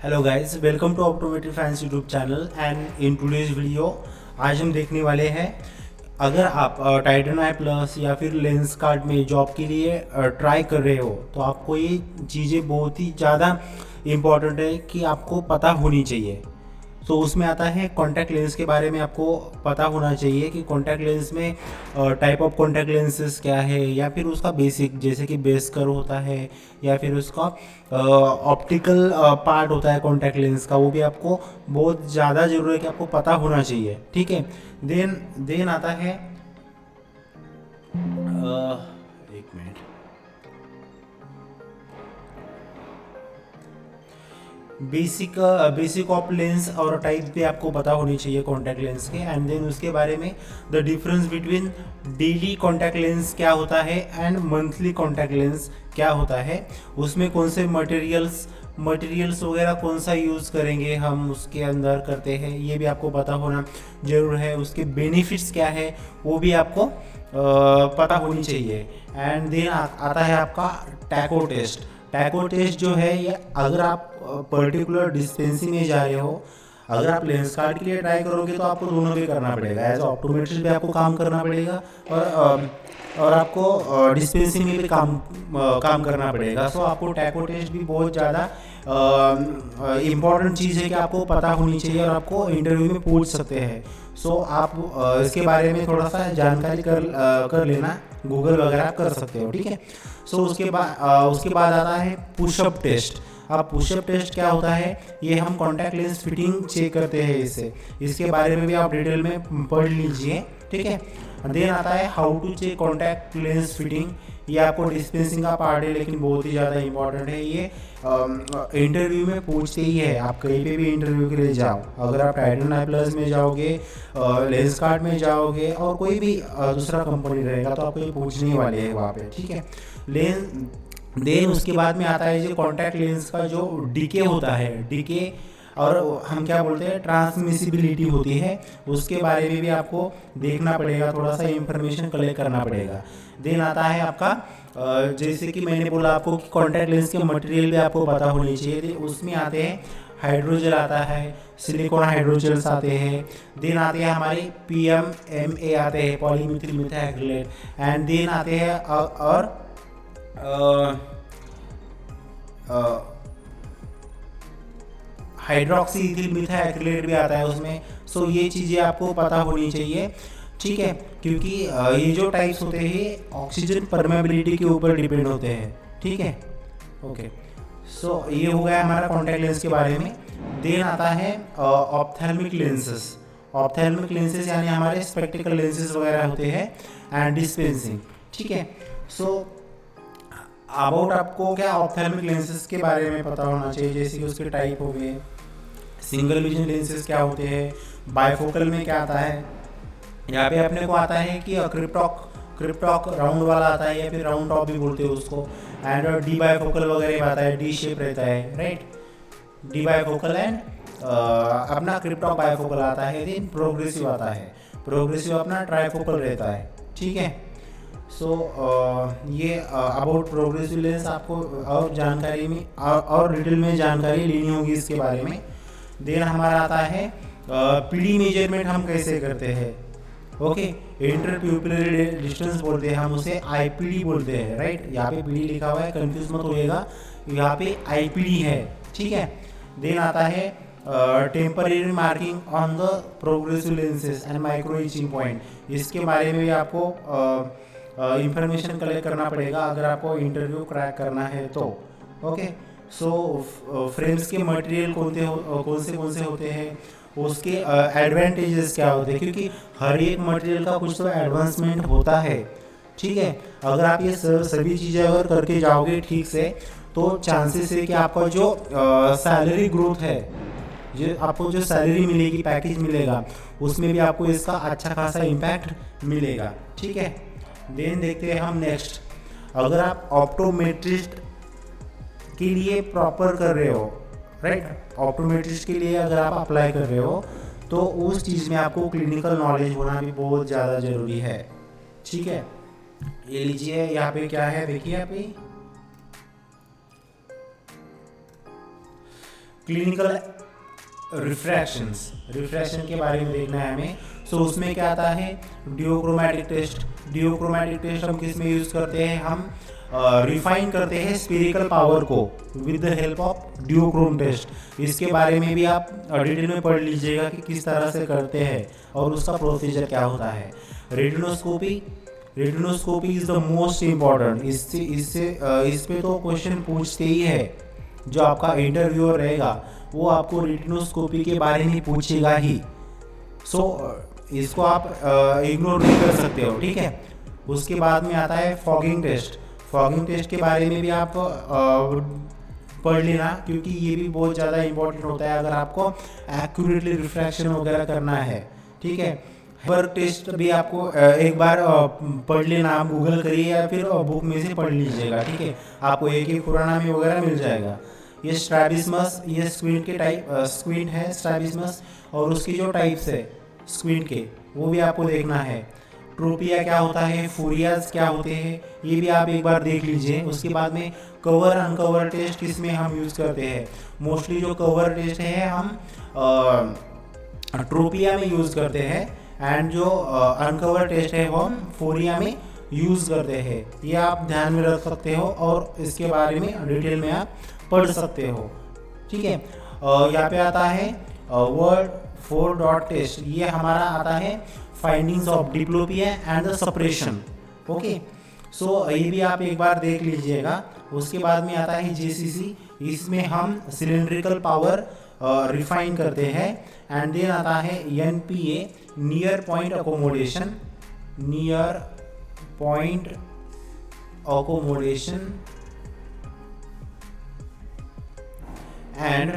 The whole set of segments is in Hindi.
Hello guys, welcome to optometry fans YouTube channel. And in today's video आज हम देखने वाले हैं, अगर आप टाइटन आई प्लस या फिर लेंस कार्ड में जॉब के लिए ट्राई कर रहे हो तो आपको ये चीज़ें बहुत ही ज़्यादा इम्पॉर्टेंट है कि आपको पता होनी चाहिए। तो उसमें आता है कॉन्टैक्ट लेंस के बारे में आपको पता होना चाहिए कि कॉन्टैक्ट लेंस में टाइप ऑफ कॉन्टैक्ट लेंसेज क्या है, या फिर उसका बेसिक जैसे कि बेस कर्व होता है, या फिर उसका ऑप्टिकल पार्ट होता है कॉन्टैक्ट लेंस का, वो भी आपको बहुत ज़्यादा ज़रूरी है कि आपको पता होना चाहिए। ठीक है। देन देन आता है एक मिनट। बेसिक ऑफ लेंस और टाइप भी आपको पता होनी चाहिए कॉन्टैक्ट लेंस के। एंड देन उसके बारे में the difference between daily contact lens क्या होता है एंड मंथली कॉन्टैक्ट लेंस क्या होता है, उसमें कौन से मटेरियल्स वगैरह कौन सा यूज़ करेंगे हम उसके अंदर करते हैं, ये भी आपको पता होना जरूर है। उसके बेनिफिट्स क्या है वो भी आपको पता होनी चाहिए। एंड देन आता है आपका टैको टेस्ट। टैको टेस्ट जो है ये, अगर आप पर्टिकुलर डिस्पेंसिंग में जा रहे हो, अगर आप लेंस कार्ड के लिए ट्राई करोगे तो आपको दोनों भी करना पड़ेगा। एज ऑप्टोमेट्रिस्ट भी आपको काम करना पड़ेगा और आपको डिस्पेंसिंग में भी काम करना पड़ेगा। सो आपको टैको टेस्ट भी बहुत ज़्यादा इम्पॉर्टेंट चीज़ है कि आपको पता होनी चाहिए और आपको इंटरव्यू में पूछ सकते हैं। सो आप इसके बारे में थोड़ा सा जानकारी कर लेना, गूगल वगैरह कर सकते हो। ठीक है। सो उसके बाद आता है पुशअप टेस्ट। अब पुशअप टेस्ट क्या होता है, ये हम कॉन्टैक्ट लेंस फिटिंग चेक करते हैं इससे। इसके बारे में भी आप डिटेल में पढ़ लीजिए। ठीक है। देन आता है how to check contact lens fitting. ये आपको डिस्पेंसिंग का पार्ट है लेकिन बहुत ही ज़्यादा इंपॉर्टेंट है। ये इंटरव्यू में पूछते ही है, आप कहीं पे भी इंटरव्यू के लिए जाओ, अगर आप टाइटन आई प्लस में जाओगे, लेंस कार्ड में जाओगे और कोई भी दूसरा कंपनी रहेगा तो आपको ये पूछने ही वाले हैं वहाँ पे। ठीक है। लेंस देन उसके बाद में आता है जो कॉन्टैक्ट लेंस का जो डीके होता है, डीके और हम क्या बोलते हैं ट्रांसमिसिबिलिटी होती है, उसके बारे में भी आपको देखना पड़ेगा, थोड़ा सा इंफॉर्मेशन कलेक्ट करना पड़ेगा। देन आता है आपका जैसे कि मैंने बोला आपको कि कॉन्टैक्ट लेंस के मटेरियल भी आपको पता होनी चाहिए। उसमें आते हैं हाइड्रोजेल आता है, सिलिकॉन हाइड्रोजेल्स आते हैं। देन आते हैं हमारे PMMA आते हैं, पॉलीमिथिल मिथाइलएक्रिलेट। एंड देन आते हैं और हाइड्रोक्सी इथिल मिथाइलएक्रिलेट भी आता है उसमें। सो ये चीज़ें आपको पता होनी चाहिए। ठीक है। क्योंकि ये जो टाइप्स होते हैं ऑक्सीजन परमेबिलिटी के ऊपर डिपेंड होते हैं। ठीक है। ओके। सो ये हो गया हमारा कॉन्टैक्ट लेंस के बारे में। देन आता है ऑप्थेल्मिक लेंसेस। ऑप्थेल्मिक लेंसेस यानी हमारे स्पेक्टिकल लेंसेस वगैरह होते हैं एंड डिस्पेंसिंग। ठीक है। सो अबाउट आपको क्या ऑप्थेल्मिक लेंसेज के बारे में पता होना चाहिए, जैसे कि उसके टाइप हो गए, सिंगल विजन लेंसेज क्या होते हैं, बायफोकल में क्या आता है। यहाँ पे अपने को आता है कि क्रिप्टॉक राउंड वाला आता है या फिर राउंड टॉप भी बोलते हैं उसको। एंड डी बायफोकल वगैरह आता है, डी शेप रहता है, राइट। डी बायफोकल एंड अपना क्रिप्टॉक बायफोकल आता है। देन प्रोग्रेसिव आता है, प्रोग्रेसिव अपना ट्राइफोकल रहता है। ठीक है। सो ये अबाउट प्रोग्रेसिव लेंस आपको और जानकारी में और डिटेल में जानकारी लेनी होगी इसके बारे में। देन हमारा आता है PD मेजरमेंट हम कैसे करते हैं। ओके। इंटर प्यूपिलरी डिस्टेंस बोलते हैं हम उसे, IPD बोलते हैं, राइट। यहाँ पे PD लिखा हुआ है, कंफ्यूज मत होइएगा, यहाँ पे IPD है। ठीक है। देन आता है temporary marking on the progressive lenses and micro etching point. इसके बारे में भी आपको इंफॉर्मेशन कलेक्ट करना पड़ेगा अगर आपको इंटरव्यू क्रैक करना है तो। ओके। सो फ्रेम्स के मटेरियल कौन से होते हैं, उसके एडवांटेजेस क्या होते हैं, क्योंकि हर एक मटेरियल का कुछ तो एडवांसमेंट होता है। ठीक है। अगर आप ये सभी चीज़ें अगर करके जाओगे ठीक से तो चांसेस है कि आपका जो सैलरी ग्रोथ है, जो आपको जो सैलरी मिलेगी, पैकेज मिलेगा, उसमें भी आपको इसका अच्छा खासा इम्पैक्ट मिलेगा। ठीक है। देन देखते हैं हम नेक्स्ट, अगर आप ऑप्टोमेट्रिस्ट के लिए प्रॉपर कर रहे हो, राइट, ऑप्टोमेट्रिस्ट के लिए अगर आप अप्लाई कर रहे हो तो उस चीज़ में आपको क्लिनिकल नॉलेज होना भी बहुत ज़्यादा ज़रूरी है। ठीक है। ये लीजिए, यहाँ पे क्या है देखिए, क्लिनिकल रिफ्रैक्शन के बारे में देखना है हमें। सो उसमें क्या आता है, डिओक्रोमैटिक टेस्ट हम किस में यूज़ करते हैं, हम रिफाइन करते हैं स्फेरिकल पावर को with the help of duochrome test. इसके बारे में भी आप डिटेल में पढ़ लीजिएगा कि किस तरह से करते हैं और उसका प्रोसीजर क्या होता है। Retinoscopy is the most important. इस पे तो क्वेश्चन पूछते ही है, जो आपका इंटरव्यूअर रहेगा वो आपको रेटिनोस्कोपी के बारे में पूछेगा ही। सो इसको आप इग्नोर नहीं कर सकते हो, ठीक है। उसके बाद में आता है फॉगिंग टेस्ट के बारे में भी आप पढ़ लेना, क्योंकि ये भी बहुत ज़्यादा इंपॉर्टेंट होता है अगर आपको एक्यूरेटली रिफ्रैक्शन वगैरह करना है, ठीक है। पर टेस्ट भी आपको एक बार पढ़ लेना, आप गूगल करिए या फिर बुक में से पढ़ लीजिएगा, ठीक है। आपको एक पुराना में वगैरह मिल जाएगा। ये स्ट्रैबिस्मस, ये स्क्वींट है स्ट्रैबिस्मस, और उसकी जो टाइप्स है स्क्वींट के वो भी आपको देखना है। ट्रोपिया क्या होता है, फोरियाज क्या होते हैं, ये भी आप एक बार देख लीजिए। उसके बाद में कवर अनकवर टेस्ट किसमें हम यूज़ करते हैं, मोस्टली जो कवर टेस्ट है हम ट्रोपिया में यूज़ करते हैं, एंड जो अनकवर टेस्ट है वो हम फोरिया में यूज़ करते हैं। ये आप ध्यान में रख सकते हो और इसके बारे में डिटेल में आप पढ़ सकते हो, ठीक है। यहाँ पे आता है वर्ड 4 डॉट टेस्ट, ये हमारा आता है findings of diplopia and the suppression, okay. So ये भी आप एक बार देख लीजिएगा। उसके बाद में आता है JCC, इसमें हम सिलेंड्रिकल पावर रिफाइन करते हैं। एंड देन आता है NPA, near point accommodation and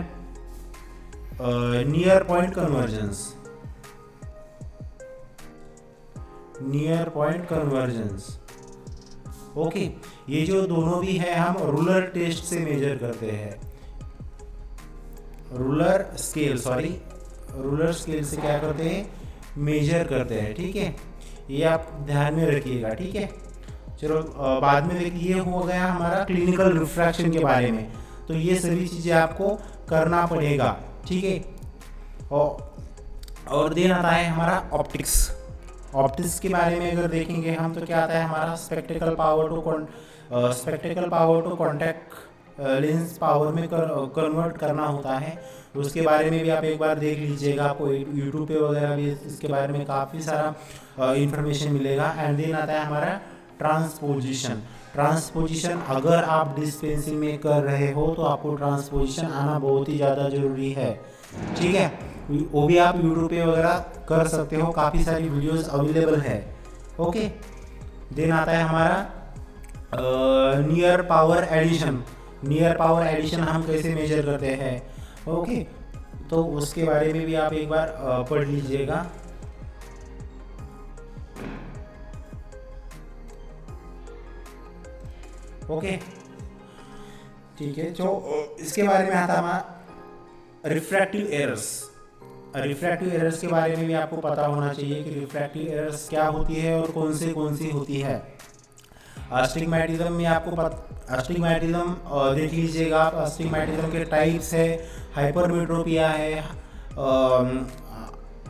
near point convergence, okay. ये जो दोनों भी है हम रूलर टेस्ट से मेजर करते हैं, रूलर स्केल से क्या करते हैं, मेजर करते हैं, ठीक है। ये आप ध्यान में रखिएगा, ठीक है। चलो बाद में देखिए, ये हो गया हमारा क्लिनिकल रिफ्रैक्शन के बारे में। तो ये सभी चीज़ें आपको करना पड़ेगा, ठीक है। और देन आता है हमारा ऑप्टिक्स के बारे में अगर देखेंगे हम, तो क्या आता है हमारा spectacle power to contact lens power में कन्वर्ट करना होता है। उसके बारे में भी आप एक बार देख लीजिएगा, आपको यूट्यूब पे वगैरह भी इसके बारे में काफ़ी सारा इंफॉर्मेशन मिलेगा। एंड देन आता है हमारा ट्रांसपोजिशन। अगर आप डिस्पेंसिंग में कर रहे हो तो आपको ट्रांसपोजिशन आना बहुत ही ज़्यादा ज़रूरी है, ठीक है। वो भी आप यूट्यूब पे वगैरह कर सकते हो, काफ़ी सारी वीडियोस अवेलेबल है, ओके। देन आता है हमारा नियर पावर एडिशन हम कैसे मेजर करते हैं, ओके। तो उसके बारे में भी आप एक बार पढ़ लीजिएगा। ओके, ठीक है। तो इसके बारे में आता है हमारा रिफ्रैक्टिव एरर्स के बारे में भी आपको पता होना चाहिए कि रिफ्रैक्टिव एरर्स क्या होती है और कौन सी होती है। अस्टिग्मैटिज्म में आपको अस्टिग्मैटिज्म देख लीजिएगा आप। अस्टिग्मैटिज्म के टाइप्स है, हाइपरमेट्रोपिया है,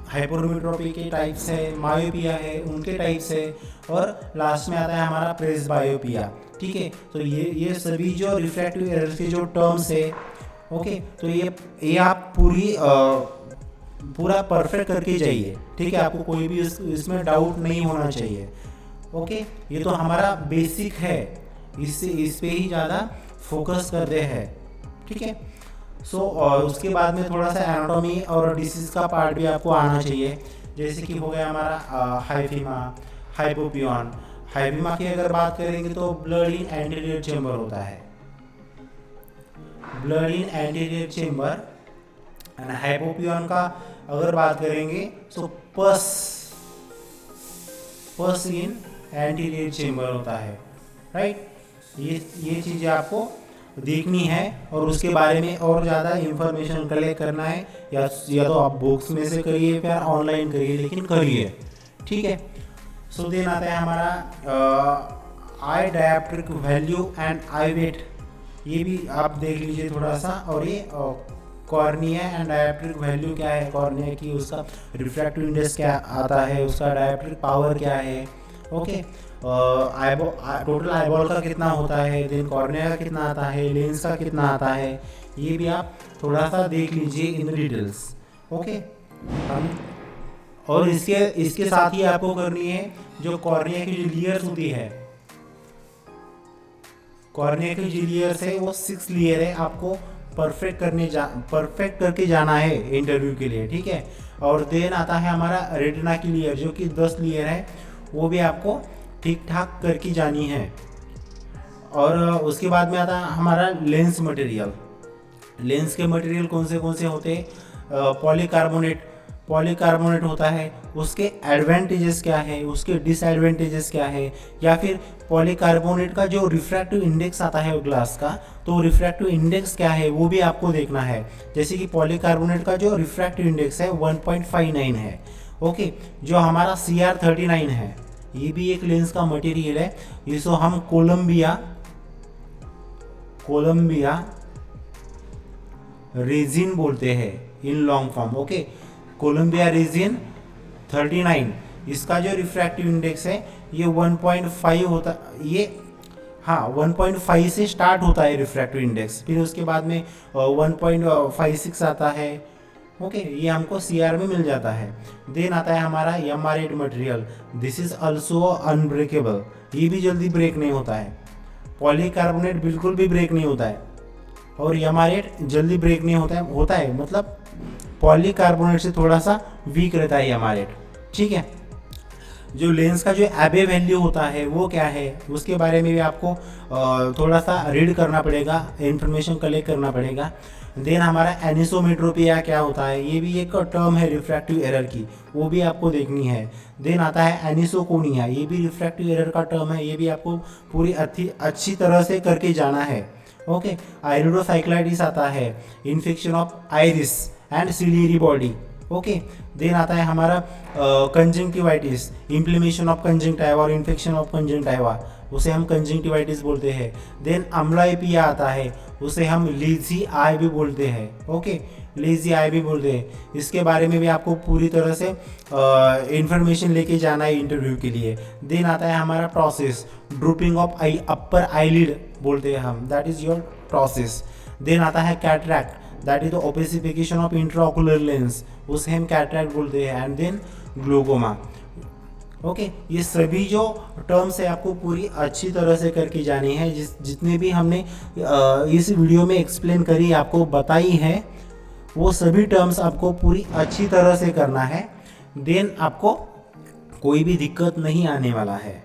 हाइपरमेट्रोपी के टाइप्स है, मायोपिया है, उनके टाइप्स है, और लास्ट में आता है हमारा प्रेसबायोपिया, ठीक है। तो ये सभी जो रिफ्रैक्टिव एरर्स के जो टर्म्स है, ओके। तो ये आप पूरा परफेक्ट करके जाइए, ठीक है। आपको कोई भी इसमें डाउट नहीं होना चाहिए, ओके। ये तो हमारा बेसिक है, इस पे ही ज़्यादा फोकस करते हैं, ठीक है। सो और उसके बाद में थोड़ा सा एनाटॉमी और डिसीज का पार्ट भी आपको आना चाहिए। जैसे कि हो गया हमारा हाइपोपियन की अगर बात करेंगे तो ब्लड इन एंटीरियर चेंबर होता है, blood in anterior chamber. And हाइपोपियन का अगर बात करेंगे तो पस इन एंटीरियर चेंबर होता है, राइट। ये चीज़ें आपको देखनी है और उसके बारे में और ज़्यादा इंफॉर्मेशन कलेक्ट करना है, या तो आप बुक्स में से करिए या ऑनलाइन करिए, लेकिन करिए, ठीक है। सो देन आता है हमारा आई डायप्ट्रिक वैल्यू एंड आई वेट, ये भी आप देख लीजिए थोड़ा सा। और ये कॉर्निया एंड डायप्ट्रिक वैल्यू क्या है कॉर्निया की, उसका रिफ्रैक्टिव इंडेक्स क्या आता है, उसका डायप्ट्रिक पावर क्या है, ओके, टोटल आईबॉल का कितना होता है, देन कॉर्निया का कितना आता है, लेंस का कितना आता है, ये भी आप थोड़ा सा देख लीजिए इन डिटेल्स, ओके। हम और इसके साथ ही आपको करनी है जो कॉर्निया की जो लेयर्स होती है, कॉर्निया की जो लेयर्स है वो 6 लेयर है, आपको परफेक्ट करके जाना है इंटरव्यू के लिए, ठीक है। और देन आता है हमारा रेटिना की लेयर जो कि 10 लेयर है, वो भी आपको ठीक ठाक करके जानी है। और उसके बाद में आता है हमारा लेंस मटेरियल। लेंस के मटेरियल कौन से होते हैं, पॉलीकार्बोनेट होता है, उसके एडवांटेजेस क्या है, उसके डिसएडवांटेजेस क्या है, या फिर पॉलीकार्बोनेट का जो रिफ्रैक्टिव इंडेक्स आता है ग्लास का, तो रिफ्रैक्टिव इंडेक्स क्या है वो भी आपको देखना है। जैसे कि पॉलीकार्बोनेट का जो रिफ्रैक्टिव इंडेक्स है 1.59 है, ओके। जो हमारा CR39 है, ये भी एक लेंस का मटेरियल है, इसको हम कोलंबिया रेजिन बोलते हैं in long form, okay. Columbia resin 39, इसका जो रिफ्रैक्टिव इंडेक्स है ये 1.5 होता, ये हाँ 1.5 से स्टार्ट होता है रिफ्रैक्टिव इंडेक्स, फिर उसके बाद में 1.56 आता है, ओके। ये हमको CR में मिल जाता है। देन आता है हमारा MR8 material, this is also unbreakable, ये भी जल्दी ब्रेक नहीं होता है, पॉलीकार्बोनेट बिल्कुल भी ब्रेक नहीं होता है, और MR8 जल्दी ब्रेक नहीं होता है मतलब पॉलीकार्बोनेट से थोड़ा सा वीक रहता है MR8, ठीक है। जो लेंस का जो एबे वैल्यू होता है वो क्या है, उसके बारे में भी आपको थोड़ा सा रीड करना पड़ेगा, इंफॉर्मेशन कलेक्ट करना पड़ेगा। देन हमारा एनिसोमेट्रोपिया क्या होता है, ये भी एक टर्म है रिफ्रैक्टिव एरर की, वो भी आपको देखनी है। देन आता है एनिसोकोनिया, ये भी रिफ्रैक्टिव एरर का टर्म है, ये भी आपको पूरी अच्छी तरह से करके जाना है, ओके। आइरिडोसाइक्लाइटिस आता है, infection of iris and ciliary body, okay. Then आता है हमारा कंजंक्टिवाइटिस, इन्फ्लेमेशन ऑफ कंजंक्टाइवा और इन्फेक्शन ऑफ कंजंक्टाइवा, उसे हम कंजंक्टिवाइटिस बोलते हैं। देन अम्ब्लाइपिया आता है, उसे हम लीजी आई भी बोलते हैं, ओके, लीजी आई भी बोलते हैं। इसके बारे में भी आपको पूरी तरह से इंफॉर्मेशन लेके जाना है इंटरव्यू के लिए। देन आता है हमारा process, drooping of eye upper eyelid बोलते हैं हम, that is your process. Then आता है cataract, that is the opacification of intraocular lens, उसे हम कैटरैक्ट बोलते हैं। And then glaucoma, okay. ये सभी जो टर्म्स है आपको पूरी अच्छी तरह से करके जानी है, जितने भी हमने इस वीडियो में एक्सप्लेन करी आपको बताई है, वो सभी टर्म्स आपको पूरी अच्छी तरह से करना है। देन आपको कोई भी दिक्कत नहीं आने वाला है।